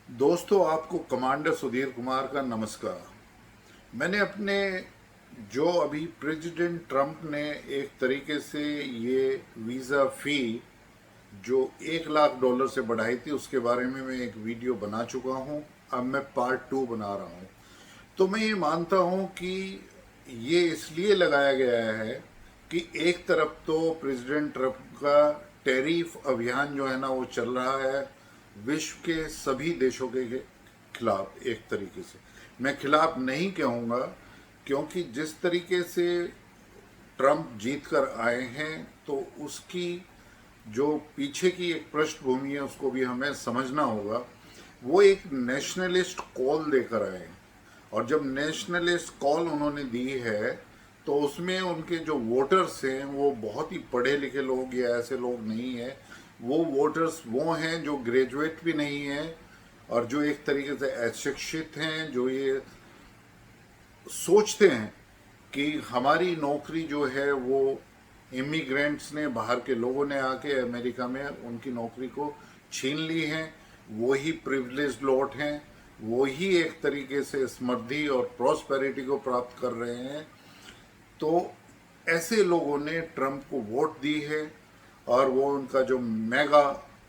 दोस्तों, आपको कमांडर सुधीर कुमार का नमस्कार। मैंने अपने जो अभी प्रेसिडेंट ट्रंप ने एक तरीके से ये वीज़ा फ़ी जो $1 लाख से बढ़ाई थी, उसके बारे में मैं एक वीडियो बना चुका हूँ। अब मैं पार्ट 2 बना रहा हूँ। तो मैं ये मानता हूँ कि ये इसलिए लगाया गया है कि एक तरफ तो प्रेसिडेंट ट्रंप का टैरिफ अभियान जो है ना वो चल रहा है विश्व के सभी देशों के खिलाफ। एक तरीके से मैं खिलाफ नहीं कहूँगा, क्योंकि जिस तरीके से ट्रंप जीत कर आए हैं तो उसकी जो पीछे की एक पृष्ठभूमि है उसको भी हमें समझना होगा। वो एक नेशनलिस्ट कॉल देकर आए हैं, और जब नेशनलिस्ट कॉल उन्होंने दी है तो उसमें उनके जो वोटर्स हैं वो बहुत ही पढ़े लिखे लोग या ऐसे लोग नहीं हैं। वो वोटर्स वो हैं जो ग्रेजुएट भी नहीं हैं और जो एक तरीके से अशिक्षित हैं, जो ये सोचते हैं कि हमारी नौकरी जो है वो इमिग्रेंट्स ने, बाहर के लोगों ने आके अमेरिका में उनकी नौकरी को छीन ली है। वही प्रिविलेज्ड लोग हैं, वही एक तरीके से समृद्धि और प्रॉस्पेरिटी को प्राप्त कर रहे हैं। तो ऐसे लोगों ने ट्रंप को वोट दी है, और वो उनका जो मेगा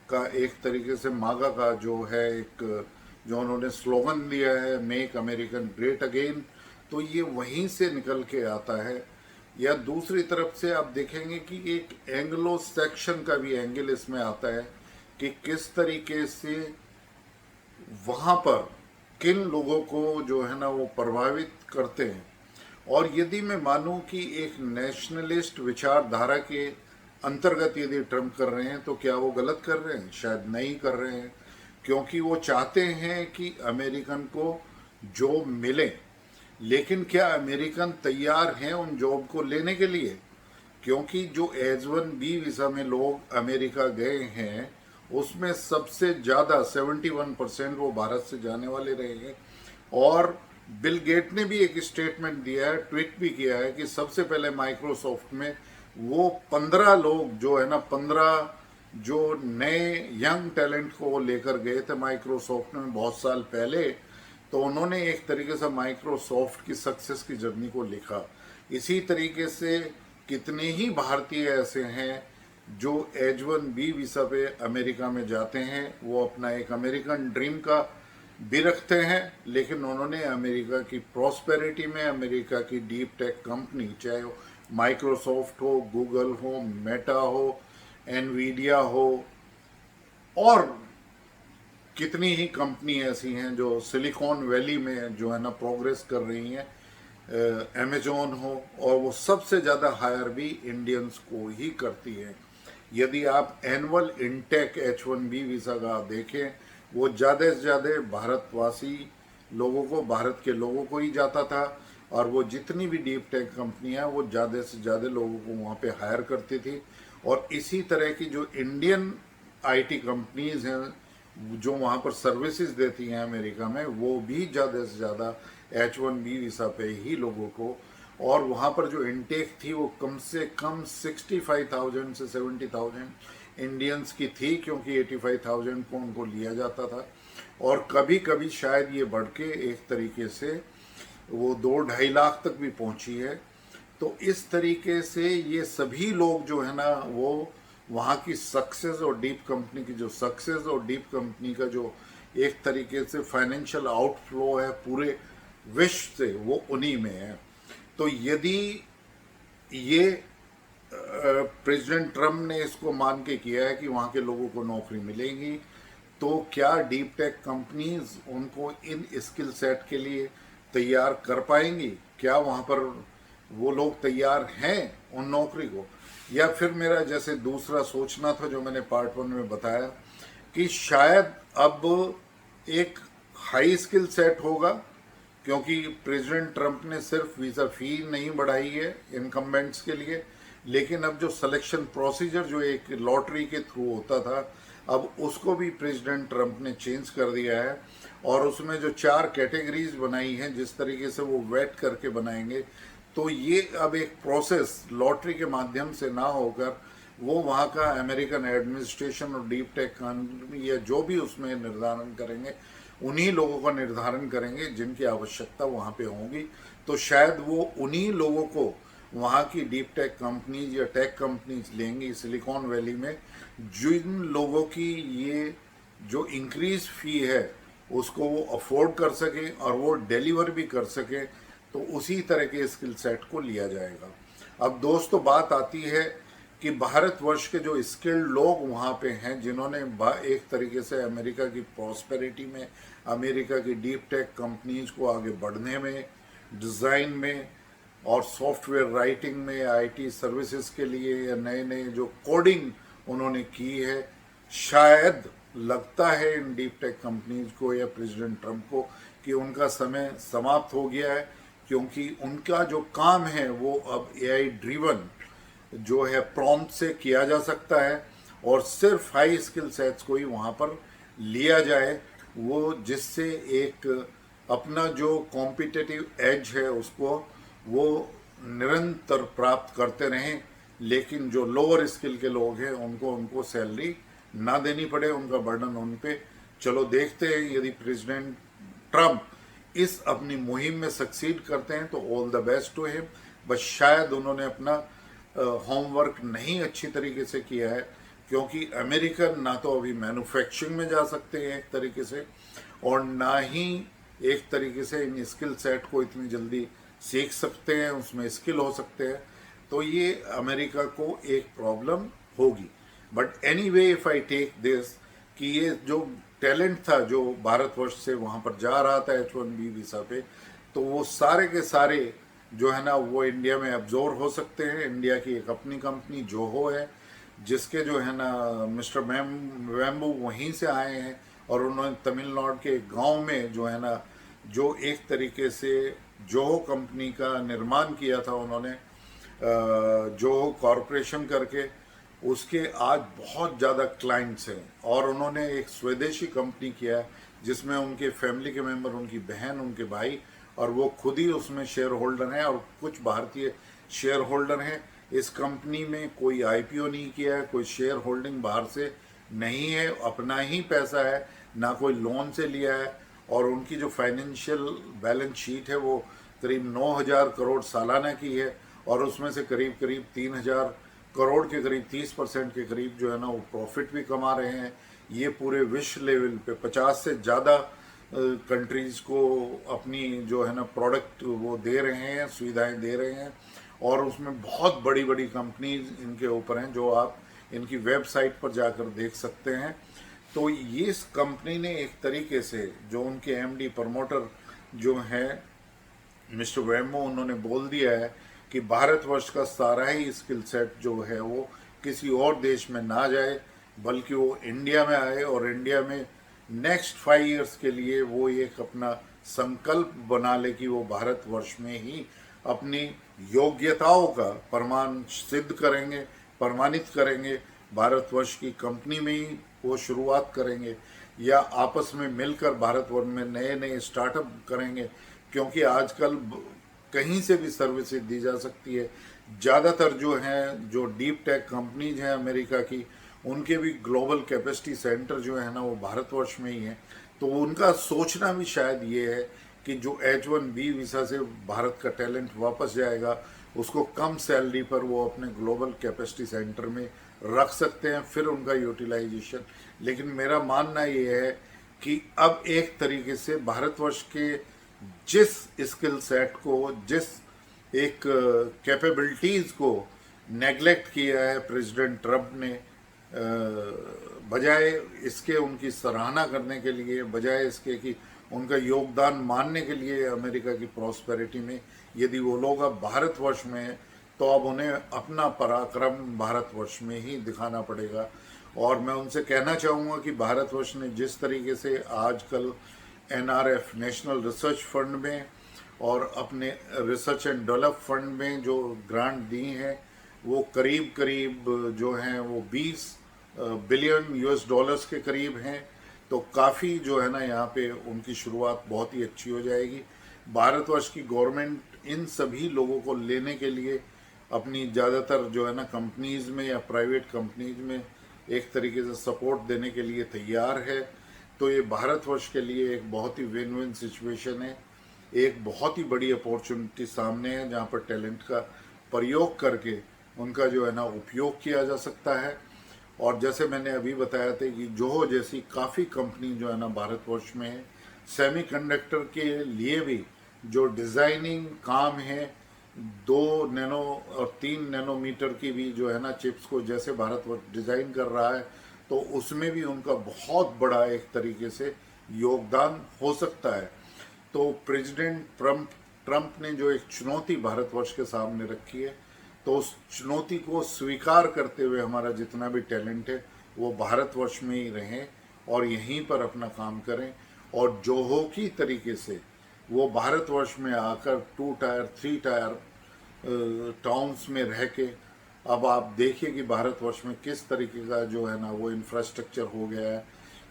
का एक तरीके से मागा का जो है एक जो उन्होंने स्लोगन दिया है, मेक अमेरिकन ग्रेट अगेन, तो ये वहीं से निकल के आता है। या दूसरी तरफ से आप देखेंगे कि एक एंग्लो सेक्शन का भी एंगल इसमें आता है कि किस तरीके से वहाँ पर किन लोगों को जो है ना वो प्रभावित करते हैं। और यदि मैं मानूं कि एक नेशनलिस्ट विचारधारा के अंतर्गत यदि ट्रम्प कर रहे हैं तो क्या वो गलत कर रहे हैं? शायद नहीं कर रहे हैं, क्योंकि वो चाहते हैं कि अमेरिकन को जॉब मिले। लेकिन क्या अमेरिकन तैयार हैं उन जॉब को लेने के लिए? क्योंकि जो H1B वीज़ा में लोग अमेरिका गए हैं उसमें सबसे ज़्यादा 71% वो भारत से जाने वाले रहे हैं। और बिल गेट ने भी एक स्टेटमेंट दिया है, ट्वीट भी किया है कि सबसे पहले माइक्रोसॉफ्ट में वो 15 लोग जो है ना 15 जो नए यंग टैलेंट को लेकर गए थे माइक्रोसॉफ्ट में बहुत साल पहले। तो उन्होंने एक तरीके से माइक्रोसॉफ्ट की सक्सेस की जर्नी को लिखा। इसी तरीके से कितने ही भारतीय ऐसे हैं जो H1B वीज़ा पे अमेरिका में जाते हैं, वो अपना एक अमेरिकन ड्रीम का भी रखते हैं, लेकिन उन्होंने अमेरिका की प्रॉस्पेरिटी में अमेरिका की डीप टेक कंपनी, चाहे वो माइक्रोसॉफ्ट हो, गूगल हो, मेटा हो, एनवीडिया हो, और कितनी ही कंपनी ऐसी हैं जो सिलिकॉन वैली में जो है ना प्रोग्रेस कर रही हैं, अमेजोन हो, और वो सबसे ज़्यादा हायर भी इंडियंस को ही करती है। यदि आप एनुअल इनटेक H1B वीज़ा का देखें, वो ज़्यादा से ज़्यादा भारतवासी लोगों को, भारत के लोगों को ही जाता था, और वो जितनी भी डीप टेक कंपनियां वो ज़्यादा से ज़्यादा लोगों को वहाँ पे हायर करती थी। और इसी तरह की जो इंडियन आईटी कंपनीज हैं जो वहाँ पर सर्विसेज देती हैं अमेरिका में, वो भी ज़्यादा से ज़्यादा H1B वीज़ा पे ही लोगों को, और वहाँ पर जो इनटेक थी वो कम से कम 65,000 से 70,000 इंडियंस की थी, क्योंकि 85,000 को उनको लिया जाता था। और कभी कभी शायद ये बढ़ के एक तरीके से वो 2-2.5 लाख तक भी पहुंची है। तो इस तरीके से ये सभी लोग जो है ना वो वहाँ की सक्सेस और डीप कंपनी की जो सक्सेस और डीप कंपनी का जो एक तरीके से फाइनेंशियल आउटफ्लो है पूरे विश्व से, वो उन्हीं में है। तो यदि ये प्रेसिडेंट ट्रम्प ने इसको मान के किया है कि वहाँ के लोगों को नौकरी मिलेगी, तो क्या डीप टेक कंपनीज उनको इन स्किल सेट के लिए तैयार कर पाएंगी? क्या वहाँ पर वो लोग तैयार हैं उन नौकरी को? या फिर मेरा जैसे दूसरा सोचना था जो मैंने पार्ट 1 में बताया कि शायद अब एक हाई स्किल सेट होगा, क्योंकि प्रेसिडेंट ट्रंप ने सिर्फ वीज़ा फ़ी नहीं बढ़ाई है इनकम्बेंट्स के लिए, लेकिन अब जो सिलेक्शन प्रोसीजर जो एक लॉटरी के थ्रू होता था, अब उसको भी प्रेसिडेंट ट्रंप ने चेंज कर दिया है। और उसमें जो 4 कैटेगरीज बनाई हैं, जिस तरीके से वो वेट करके बनाएंगे, तो ये अब एक प्रोसेस लॉटरी के माध्यम से ना होकर वो वहाँ का अमेरिकन एडमिनिस्ट्रेशन और डीप टेक कंपनी या जो भी उसमें निर्धारण करेंगे उन्हीं लोगों का निर्धारण करेंगे जिनकी आवश्यकता वहाँ पे होगी। तो शायद वो उन्हीं लोगों को वहाँ की डीप टेक कंपनीज या टेक कंपनीज लेंगी सिलिकॉन वैली में, जिन लोगों की ये जो इंक्रीज फी है उसको वो अफोर्ड कर सकें और वो डिलीवर भी कर सकें। तो उसी तरह के स्किल सेट को लिया जाएगा। अब दोस्तों बात आती है कि भारतवर्ष के जो स्किल्ड लोग वहाँ पे हैं, जिन्होंने एक तरीके से अमेरिका की प्रॉस्पेरिटी में, अमेरिका की डीप टेक कंपनीज को आगे बढ़ने में, डिज़ाइन में और सॉफ्टवेयर राइटिंग में, आईटी सर्विसेज के लिए या नए नए जो कोडिंग उन्होंने की है, शायद लगता है इन डीप टेक कंपनीज को या प्रेसिडेंट ट्रंप को कि उनका समय समाप्त हो गया है, क्योंकि उनका जो काम है वो अब एआई ड्रिवन जो है प्रॉम्प्ट से किया जा सकता है और सिर्फ हाई स्किल सेट्स को ही वहाँ पर लिया जाए, वो जिससे एक अपना जो कॉम्पिटिटिव एज है उसको वो निरंतर प्राप्त करते रहें, लेकिन जो लोअर स्किल के लोग हैं उनको सैलरी ना देनी पड़े, उनका बर्डन उन पे। चलो देखते हैं, यदि प्रेसिडेंट ट्रंप इस अपनी मुहिम में सक्सीड करते हैं तो all the best to him. बस शायद उन्होंने अपना होमवर्क नहीं अच्छी तरीके से किया है, क्योंकि अमेरिकन ना तो अभी मैन्युफैक्चरिंग में जा सकते हैं एक तरीके से, और ना ही एक तरीके से इन स्किल सेट को इतनी जल्दी सीख सकते हैं, उसमें स्किल हो सकते हैं। तो ये अमेरिका को एक प्रॉब्लम होगी। But anyway if I take this कि ये जो टैलेंट था जो भारतवर्ष से वहाँ पर जा रहा था H1B वीज़ा पे, तो वो सारे के सारे जो है ना वो इंडिया में एब्जॉर्व हो सकते हैं। इंडिया की एक अपनी कंपनी जोहो है, जिसके जो है ना मिस्टर वैम्बू वहीं से आए हैं और उन्होंने तमिलनाडु के एक गांव में जो है ना जो एक तरीके से जोहो कंपनी का निर्माण किया था उन्होंने, जोहो कॉरपोरेशन करके, उसके आज बहुत ज़्यादा क्लाइंट्स हैं। और उन्होंने एक स्वदेशी कंपनी किया जिसमें उनके फैमिली के मेंबर, उनकी बहन, उनके भाई और वो खुद ही उसमें शेयर होल्डर हैं और कुछ भारतीय शेयर होल्डर हैं। इस कंपनी में कोई आईपीओ नहीं किया है, कोई शेयर होल्डिंग बाहर से नहीं है, अपना ही पैसा है, ना कोई लोन से लिया है। और उनकी जो फाइनेंशियल बैलेंस शीट है वो करीब 9,000 करोड़ सालाना की है और उसमें से करीब करीब 3,000 करोड़ के करीब 30% के करीब जो है ना वो प्रॉफिट भी कमा रहे हैं। ये पूरे विश्व लेवल पे 50 से ज़्यादा कंट्रीज़ को अपनी जो है ना प्रोडक्ट वो दे रहे हैं, सुविधाएं दे रहे हैं। और उसमें बहुत बड़ी बड़ी कंपनीज इनके ऊपर हैं जो आप इनकी वेबसाइट पर जाकर देख सकते हैं। तो ये इस कंपनी ने एक तरीके से जो उनके एमडी प्रमोटर जो हैं मिस्टर वेमो, उन्होंने बोल दिया है कि भारतवर्ष का सारा ही स्किल सेट जो है वो किसी और देश में ना जाए, बल्कि वो इंडिया में आए और इंडिया में नेक्स्ट 5 इयर्स के लिए वो एक अपना संकल्प बना ले कि वो भारतवर्ष में ही अपनी योग्यताओं का प्रमाण सिद्ध करेंगे, प्रमाणित करेंगे, भारतवर्ष की कंपनी में ही वो शुरुआत करेंगे या आपस में मिलकर भारतवर्ष में नए नए स्टार्टअप करेंगे, क्योंकि आजकल कहीं से भी सर्विसेज दी जा सकती है। ज़्यादातर जो हैं जो डीप टेक कंपनीज हैं अमेरिका की, उनके भी ग्लोबल कैपेसिटी सेंटर जो है ना वो भारतवर्ष में ही है। तो उनका सोचना भी शायद ये है कि जो H1B वीज़ा से भारत का टैलेंट वापस जाएगा उसको कम सैलरी पर वो अपने ग्लोबल कैपेसिटी सेंटर में रख सकते हैं, फिर उनका यूटिलाइजेशन। लेकिन मेरा मानना ये है कि अब एक तरीके से भारतवर्ष के जिस स्किल सेट को, जिस एक कैपेबिलिटीज़ को नेगलेक्ट किया है प्रेसिडेंट ट्रंप ने, बजाय इसके उनकी सराहना करने के लिए, बजाय इसके कि उनका योगदान मानने के लिए अमेरिका की प्रॉस्पेरिटी में, यदि वो लोग अब भारतवर्ष में हैं तो अब उन्हें अपना पराक्रम भारतवर्ष में ही दिखाना पड़ेगा। और मैं उनसे कहना चाहूँगा कि भारतवर्ष ने जिस तरीके से आजकल NRF नेशनल रिसर्च फंड में और अपने रिसर्च एंड डेवलप फंड में जो ग्रांट दी हैं वो करीब करीब जो हैं वो 20 बिलियन US डॉलर्स के करीब हैं। तो काफ़ी जो है ना यहाँ पे उनकी शुरुआत बहुत ही अच्छी हो जाएगी। भारतवर्ष की गवर्नमेंट इन सभी लोगों को लेने के लिए अपनी ज़्यादातर जो है ना कंपनीज़ में या प्राइवेट कंपनीज़ में एक तरीके से सपोर्ट देने के लिए तैयार है। तो ये भारतवर्ष के लिए एक बहुत ही विन विन सिचुएशन है, एक बहुत ही बड़ी अपॉर्चुनिटी सामने है जहाँ पर टैलेंट का प्रयोग करके उनका जो है ना उपयोग किया जा सकता है। और जैसे मैंने अभी बताया था कि जोहो जैसी काफ़ी कंपनी जो है ना भारतवर्ष में है, सेमीकंडक्टर के लिए भी जो डिज़ाइनिंग काम है 2 नैनो और 3 नैनोमीटर की भी जो है ना चिप्स को जैसे भारतवर्ष डिज़ाइन कर रहा है, तो उसमें भी उनका बहुत बड़ा एक तरीके से योगदान हो सकता है। तो प्रेसिडेंट ट्रंप ने जो एक चुनौती भारतवर्ष के सामने रखी है, तो उस चुनौती को स्वीकार करते हुए हमारा जितना भी टैलेंट है वो भारतवर्ष में ही रहें और यहीं पर अपना काम करें, और जोहो की तरीके से वो भारतवर्ष में आकर 2 टायर 3 टायर टाउन्स में रह के, अब आप देखिए कि भारतवर्ष में किस तरीके का जो है ना वो इंफ्रास्ट्रक्चर हो गया है,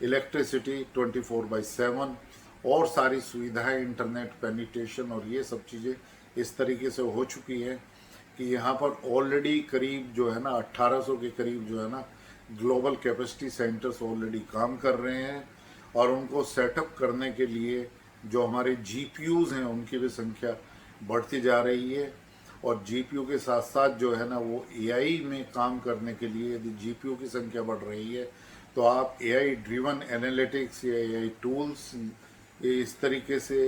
इलेक्ट्रिसिटी 24/7 और सारी सुविधाएं, इंटरनेट पेनिट्रेशन और ये सब चीज़ें इस तरीके से हो चुकी है कि यहाँ पर ऑलरेडी करीब जो है ना 1800 के करीब जो है ना ग्लोबल कैपेसिटी सेंटर्स ऑलरेडी काम कर रहे हैं, और उनको सेटअप करने के लिए जो हमारे जीपीयूज़ हैं उनकी भी संख्या बढ़ती जा रही है। और जीपीयू के साथ साथ जो है ना वो एआई में काम करने के लिए यदि जीपीयू की संख्या बढ़ रही है तो आप एआई ड्रिवन एनालिटिक्स या एआई टूल्स, इस तरीके से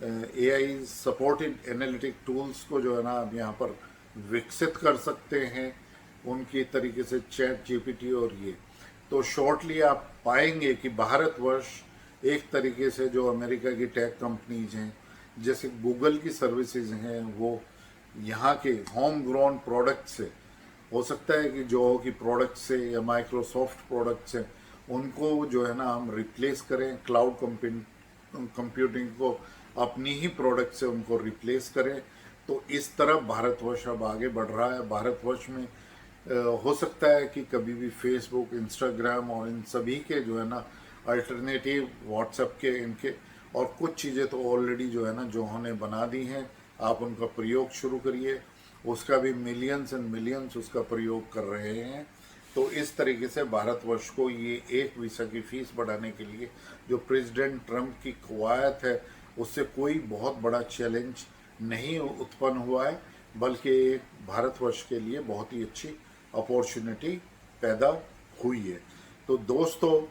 एआई सपोर्टेड एनालिटिक टूल्स को जो है ना आप यहाँ पर विकसित कर सकते हैं उनकी तरीके से, चैट जीपीटी और ये। तो शॉर्टली आप पाएंगे कि भारतवर्ष एक तरीके से जो अमेरिका की टेक कंपनीज हैं जैसे गूगल की सर्विसेज हैं वो यहाँ के होम ग्रोन प्रोडक्ट से, हो सकता है कि जो की प्रोडक्ट से या माइक्रोसॉफ्ट प्रोडक्ट से उनको जो है ना हम रिप्लेस करें, क्लाउड कंप्यूटिंग को अपनी ही प्रोडक्ट से उनको रिप्लेस करें। तो इस तरफ भारतवर्ष अब आगे बढ़ रहा है। भारतवर्ष में हो सकता है कि कभी भी फेसबुक, इंस्टाग्राम और इन सभी के जो है ना अल्टरनेटिव व्हाट्सएप के इनके और कुछ चीज़ें तो ऑलरेडी जो है ना जो उन्होंने बना दी हैं, आप उनका प्रयोग शुरू करिए, उसका भी मिलियंस एंड मिलियंस उसका प्रयोग कर रहे हैं। तो इस तरीके से भारतवर्ष को ये एक वीज़ा की फ़ीस बढ़ाने के लिए जो प्रेसिडेंट ट्रंप की कवायद है उससे कोई बहुत बड़ा चैलेंज नहीं उत्पन्न हुआ है, बल्कि एक भारतवर्ष के लिए बहुत ही अच्छी अपॉर्चुनिटी पैदा हुई है। तो दोस्तों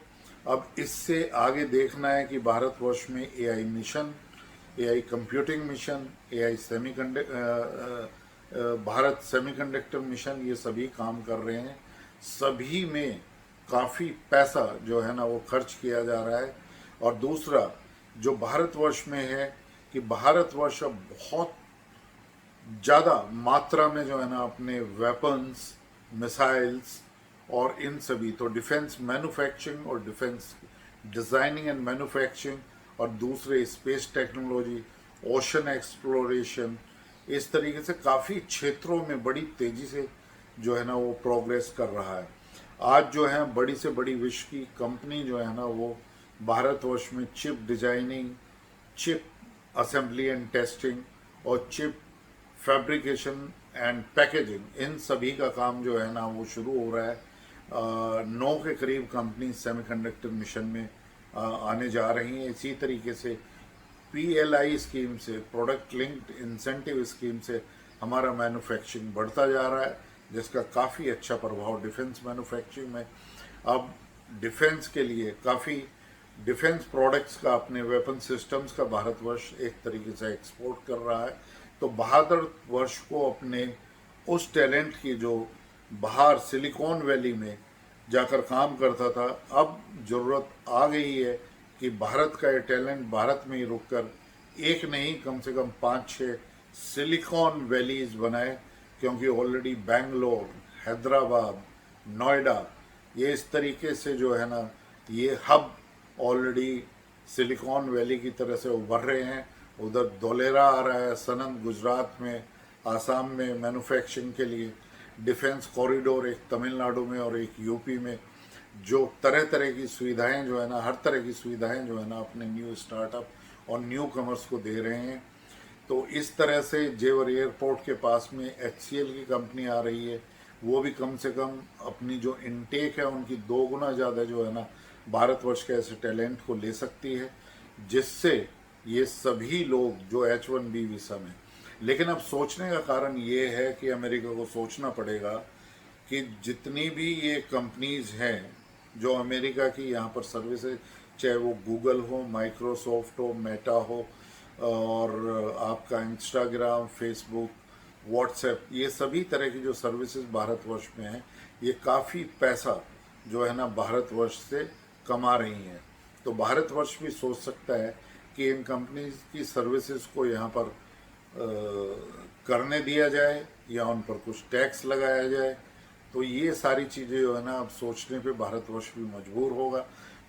अब इससे आगे देखना है कि भारतवर्ष में AI mission, AI computing mission, AI Bharat semiconductor mission, ये सभी काम कर रहे हैं। सभी में काफ़ी पैसा जो है ना वो खर्च किया जा रहा है। और दूसरा जो भारतवर्ष में है कि भारतवर्ष अब बहुत ज़्यादा मात्रा में जो है ना अपने वेपन्स, मिसाइल्स और इन सभी, तो डिफेंस मैन्युफैक्चरिंग और डिफेंस डिज़ाइनिंग एंड मैन्युफैक्चरिंग और दूसरे स्पेस टेक्नोलॉजी, ओशन एक्सप्लोरेशन, इस तरीके से काफ़ी क्षेत्रों में बड़ी तेज़ी से जो है ना वो प्रोग्रेस कर रहा है। आज जो है बड़ी से बड़ी विश्व की कंपनी जो है ना वो भारतवर्ष में chip designing, chip assembly and testing और चिप फैब्रिकेशन एंड पैकेजिंग, इन सभी का काम जो है ना वो शुरू हो रहा है। 9 के करीब कंपनी सेमीकंडक्टर मिशन में आने जा रही हैं। इसी तरीके से PLI स्कीम से, प्रोडक्ट लिंक्ड इंसेंटिव स्कीम से हमारा मैन्युफैक्चरिंग बढ़ता जा रहा है, जिसका काफ़ी अच्छा प्रभाव डिफेंस मैन्युफैक्चरिंग में। अब डिफेंस के लिए काफ़ी डिफेंस प्रोडक्ट्स का, अपने वेपन सिस्टम्स का भारतवर्ष एक तरीके से एक्सपोर्ट कर रहा है। तो भारतवर्ष को अपने उस टैलेंट की जो बाहर सिलिकॉन वैली में जाकर काम करता था, अब ज़रूरत आ गई है कि भारत का ये टैलेंट भारत में ही रुककर एक नहीं कम से कम 5-6 सिलिकॉन वैलीज बनाए, क्योंकि ऑलरेडी बेंगलोर, हैदराबाद, नोएडा, ये इस तरीके से जो है ना ये हब ऑलरेडी सिलिकॉन वैली की तरह से उभर रहे हैं। उधर धोलेरा आ रहा है, सनंद गुजरात में, आसाम में मैन्युफैक्चरिंग के लिए, डिफेंस कॉरिडोर एक तमिलनाडु में और एक यूपी में, जो तरह तरह की सुविधाएं जो है ना, हर तरह की सुविधाएं जो है ना अपने न्यू स्टार्टअप और न्यू कमर्स को दे रहे हैं। तो इस तरह से जेवर एयरपोर्ट के पास में HCL की कंपनी आ रही है, वो भी कम से कम अपनी जो इनटेक है उनकी 2 गुना ज़्यादा जो है ना भारतवर्ष के ऐसे टैलेंट को ले सकती है, जिससे ये सभी लोग जो H1B वीज़ा में। लेकिन अब सोचने का कारण ये है कि अमेरिका को सोचना पड़ेगा कि जितनी भी ये कंपनीज हैं जो अमेरिका की यहाँ पर सर्विसेज, चाहे वो गूगल हो, माइक्रोसॉफ्ट हो, मेटा हो, और आपका इंस्टाग्राम, फेसबुक, व्हाट्सएप, ये सभी तरह की जो सर्विसेज भारतवर्ष में हैं, ये काफ़ी पैसा जो है ना भारतवर्ष से कमा रही हैं। तो भारतवर्ष भी सोच सकता है कि इन कंपनीज की सर्विसेज को यहाँ पर करने दिया जाए या उन पर कुछ टैक्स लगाया जाए। तो ये सारी चीज़ें जो है ना अब सोचने पे भारतवर्ष भी मजबूर होगा।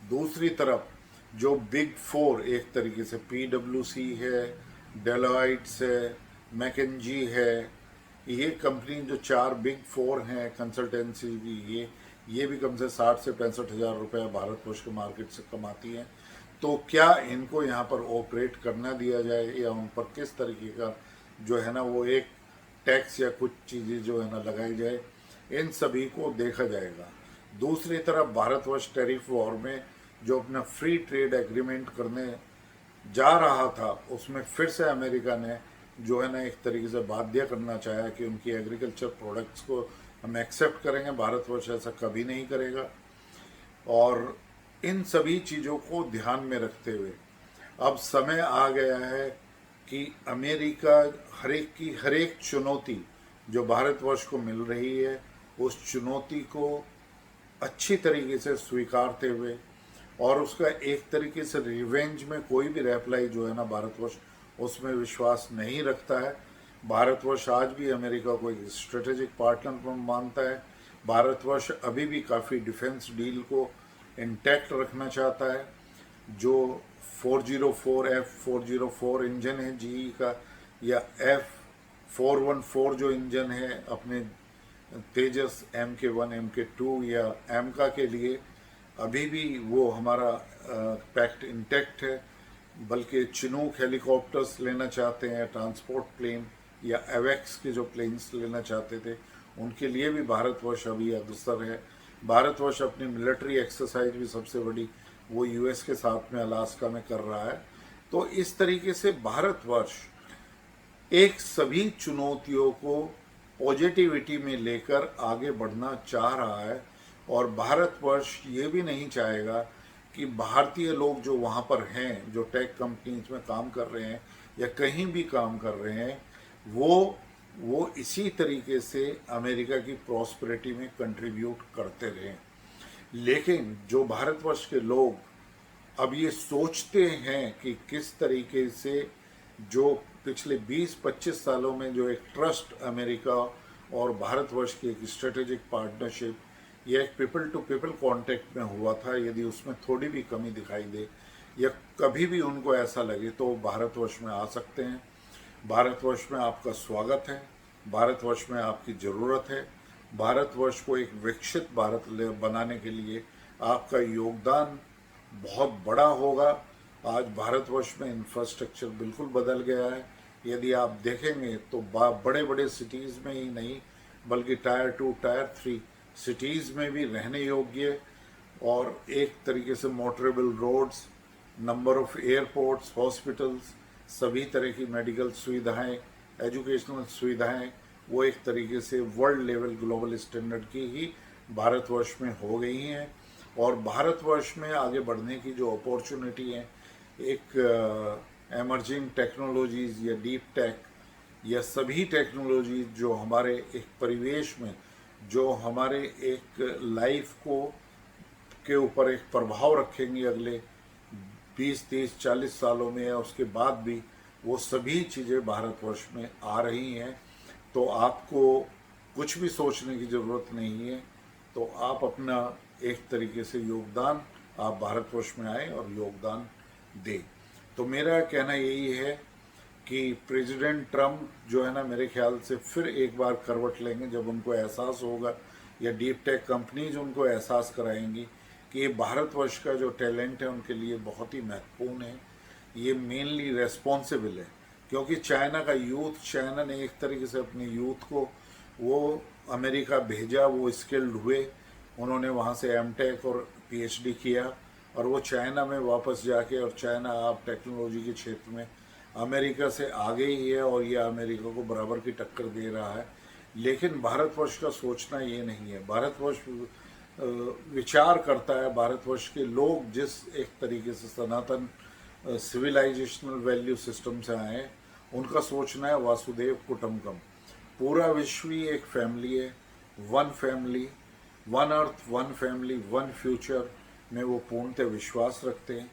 दूसरी तरफ जो बिग फोर एक तरीके से PwC है, डेलॉइट्स है, मैकेंजी है, ये कंपनी जो 4 बिग फोर हैं कंसल्टेंसी की, ये भी कम से 60 से 65 हज़ार रुपये भारतवर्ष के मार्केट से कमाती हैं। तो क्या इनको यहाँ पर ऑपरेट करना दिया जाए या उन पर किस तरीके का जो है ना वो एक टैक्स या कुछ चीज़ें जो है ना लगाई जाए, इन सभी को देखा जाएगा। दूसरी तरफ भारतवर्ष टैरिफ वॉर में जो अपना फ्री ट्रेड एग्रीमेंट करने जा रहा था, उसमें फिर से अमेरिका ने जो है ना एक तरीके से बाध्य करना चाहा कि उनकी एग्रीकल्चर प्रोडक्ट्स को हम एक्सेप्ट करेंगे। भारतवर्ष ऐसा कभी नहीं करेगा। और इन सभी चीज़ों को ध्यान में रखते हुए अब समय आ गया है कि अमेरिका हर एक चुनौती जो भारतवर्ष को मिल रही है, उस चुनौती को अच्छी तरीके से स्वीकारते हुए और उसका एक तरीके से रिवेंज में कोई भी रिप्लाई जो है ना भारतवर्ष उसमें विश्वास नहीं रखता है। भारतवर्ष आज भी अमेरिका को एक स्ट्रेटेजिक पार्टनर मानता है। भारतवर्ष अभी भी काफ़ी डिफेंस डील को इंटैक्ट रखना चाहता है। जो 404 इंजन है GE का, या F414 जो इंजन है अपने तेजस MK1 MK2 या एमका के लिए, अभी भी वो हमारा पैक्ट इंटैक्ट है। बल्कि चिनूक हेलीकॉप्टर्स लेना चाहते हैं, ट्रांसपोर्ट प्लेन या एवेक्स के जो प्लेन्स लेना चाहते थे, उनके लिए भी भारतवर्ष अभी अग्रसर है। भारतवर्ष अपनी मिलिट्री एक्सरसाइज भी सबसे बड़ी वो US के साथ में अलास्का में कर रहा है। तो इस तरीके से भारतवर्ष एक सभी चुनौतियों को पॉजिटिविटी में लेकर आगे बढ़ना चाह रहा है। और भारतवर्ष ये भी नहीं चाहेगा कि भारतीय लोग जो वहाँ पर हैं, जो टेक कंपनीज में काम कर रहे हैं या कहीं भी काम कर रहे हैं, वो इसी तरीके से अमेरिका की प्रॉस्पेरिटी में कंट्रीब्यूट करते रहें। लेकिन जो भारतवर्ष के लोग अब ये सोचते हैं कि किस तरीके से जो पिछले 20-25 सालों में जो एक ट्रस्ट अमेरिका और भारतवर्ष की एक स्ट्रेटेजिक पार्टनरशिप या एक पीपल टू पीपल कांटेक्ट में हुआ था, यदि उसमें थोड़ी भी कमी दिखाई दे या कभी भी उनको ऐसा लगे तो भारतवर्ष में आ सकते हैं। भारतवर्ष में आपका स्वागत है, भारतवर्ष में आपकी ज़रूरत है। भारतवर्ष को एक विकसित भारत बनाने के लिए आपका योगदान बहुत बड़ा होगा। आज भारतवर्ष में इंफ्रास्ट्रक्चर बिल्कुल बदल गया है। यदि आप देखेंगे तो बड़े बड़े सिटीज़ में ही नहीं बल्कि टायर 2 टायर 3 सिटीज़ में भी रहने योग्य और एक तरीके से motorable roads, number of airports, hospitals, सभी तरह की मेडिकल सुविधाएं, एजुकेशनल सुविधाएं, वो एक तरीके से वर्ल्ड लेवल ग्लोबल स्टैंडर्ड की ही भारतवर्ष में हो गई हैं। और भारतवर्ष में आगे बढ़ने की जो अपॉर्चुनिटी है, एक एमर्जिंग टेक्नोलॉजीज़ या डीप टेक या सभी टेक्नोलॉजीज जो हमारे एक परिवेश में, जो हमारे एक लाइफ को के ऊपर एक प्रभाव रखेंगी अगले 20, 30, 40 सालों में या उसके बाद भी, वो सभी चीज़ें भारतवर्ष में आ रही हैं। तो आपको कुछ भी सोचने की ज़रूरत नहीं है। तो आप अपना एक तरीके से योगदान आप भारतवर्ष में आए और योगदान दें। तो मेरा कहना यही है कि प्रेसिडेंट ट्रम्प जो है ना, मेरे ख्याल से फिर एक बार करवट लेंगे जब उनको एहसास होगा या डीप टेक कंपनीज उनको एहसास कराएंगी कि ये भारतवर्ष का जो टैलेंट है उनके लिए बहुत ही महत्वपूर्ण है। ये मेनली रेस्पॉन्सिबल है क्योंकि चाइना का यूथ, चाइना ने एक तरीके से अपने यूथ को वो अमेरिका भेजा, वो स्किल्ड हुए, उन्होंने वहाँ से एमटेक और पीएचडी किया और वो चाइना में वापस जाके, और चाइना आप टेक्नोलॉजी के क्षेत्र में अमेरिका से आगे ही है और ये अमेरिका को बराबर की टक्कर दे रहा है। लेकिन भारतवर्ष का सोचना ये नहीं है। भारतवर्ष विचार करता है, भारतवर्ष के लोग जिस एक तरीके से सनातन सिविलाइजेशनल वैल्यू सिस्टम से आए, उनका सोचना है वासुदेव कुटुंबकम। पूरा विश्व ही एक फैमिली है, one family, one earth, one family, one future में वो पूर्णतः विश्वास रखते हैं।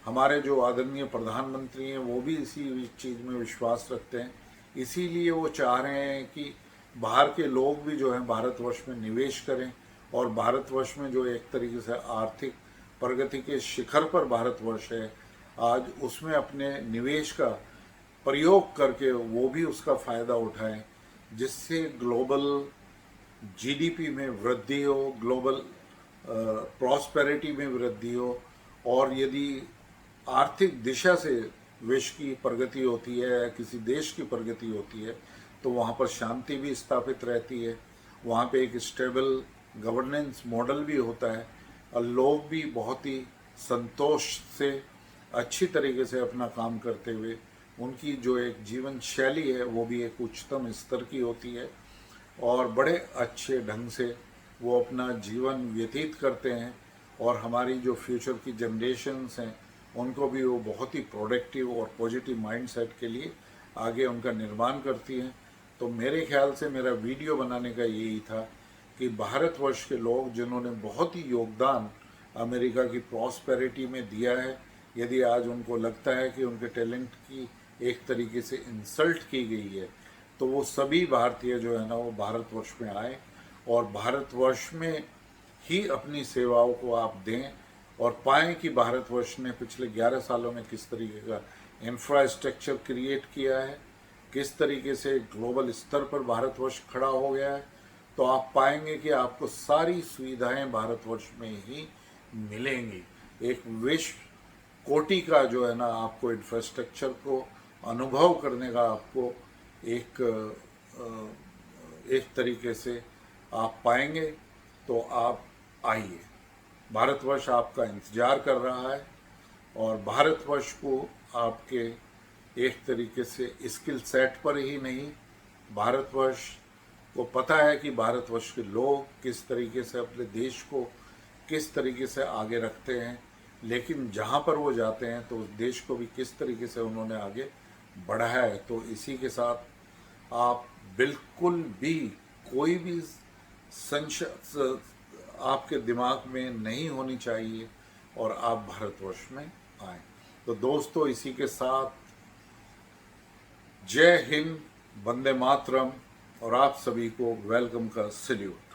हमारे जो आदरणीय प्रधानमंत्री हैं वो भी इसी चीज़ में विश्वास रखते हैं। इसीलिए वो चाह रहे हैं कि बाहर के लोग भी जो हैं भारतवर्ष में निवेश करें, और भारतवर्ष में जो एक तरीके से आर्थिक प्रगति के शिखर पर भारतवर्ष है आज, उसमें अपने निवेश का प्रयोग करके वो भी उसका फ़ायदा उठाएं, जिससे ग्लोबल जीडीपी में वृद्धि हो, ग्लोबल प्रॉस्पेरिटी में वृद्धि हो, और यदि आर्थिक दिशा से विश्व की प्रगति होती है या किसी देश की प्रगति होती है तो वहाँ पर शांति भी स्थापित रहती है, वहाँ पे एक स्टेबल गवर्नेंस मॉडल भी होता है, और लोग भी बहुत ही संतोष से अच्छी तरीके से अपना काम करते हुए उनकी जो एक जीवन शैली है वो भी एक उच्चतम स्तर की होती है, और बड़े अच्छे ढंग से वो अपना जीवन व्यतीत करते हैं। और हमारी जो फ्यूचर की जनरेशन्स हैं उनको भी वो बहुत ही प्रोडक्टिव और पॉजिटिव माइंडसेट के लिए आगे उनका निर्माण करती हैं। तो मेरे ख्याल से मेरा वीडियो बनाने का यही था कि भारतवर्ष के लोग जिन्होंने बहुत ही योगदान अमेरिका की प्रॉस्पेरिटी में दिया है, यदि आज उनको लगता है कि उनके टैलेंट की एक तरीके से इंसल्ट की गई है, तो वो सभी भारतीय जो है ना वो भारतवर्ष में आए और भारतवर्ष में ही अपनी सेवाओं को आप दें, और पाएं कि भारतवर्ष ने पिछले 11 सालों में किस तरीके का इंफ्रास्ट्रक्चर क्रिएट किया है, किस तरीके से ग्लोबल स्तर पर भारतवर्ष खड़ा हो गया है। तो आप पाएंगे कि आपको सारी सुविधाएं भारतवर्ष में ही मिलेंगी। एक विश्व कोटि का जो है ना आपको इंफ्रास्ट्रक्चर को अनुभव करने का आपको एक तरीके से आप पाएंगे। तो आप आइए, भारतवर्ष आपका इंतज़ार कर रहा है, और भारतवर्ष को आपके एक तरीके से स्किल सेट पर ही नहीं, भारतवर्ष को पता है कि भारतवर्ष के लोग किस तरीके से अपने देश को किस तरीके से आगे रखते हैं, लेकिन जहाँ पर वो जाते हैं तो उस देश को भी किस तरीके से उन्होंने आगे बढ़ाया है। तो इसी के साथ आप बिल्कुल भी कोई भी संशय आपके दिमाग में नहीं होनी चाहिए, और आप भारतवर्ष में आए। तो दोस्तों, इसी के साथ जय हिंद, वंदे मातरम, और आप सभी को वेलकम का सैल्यूट।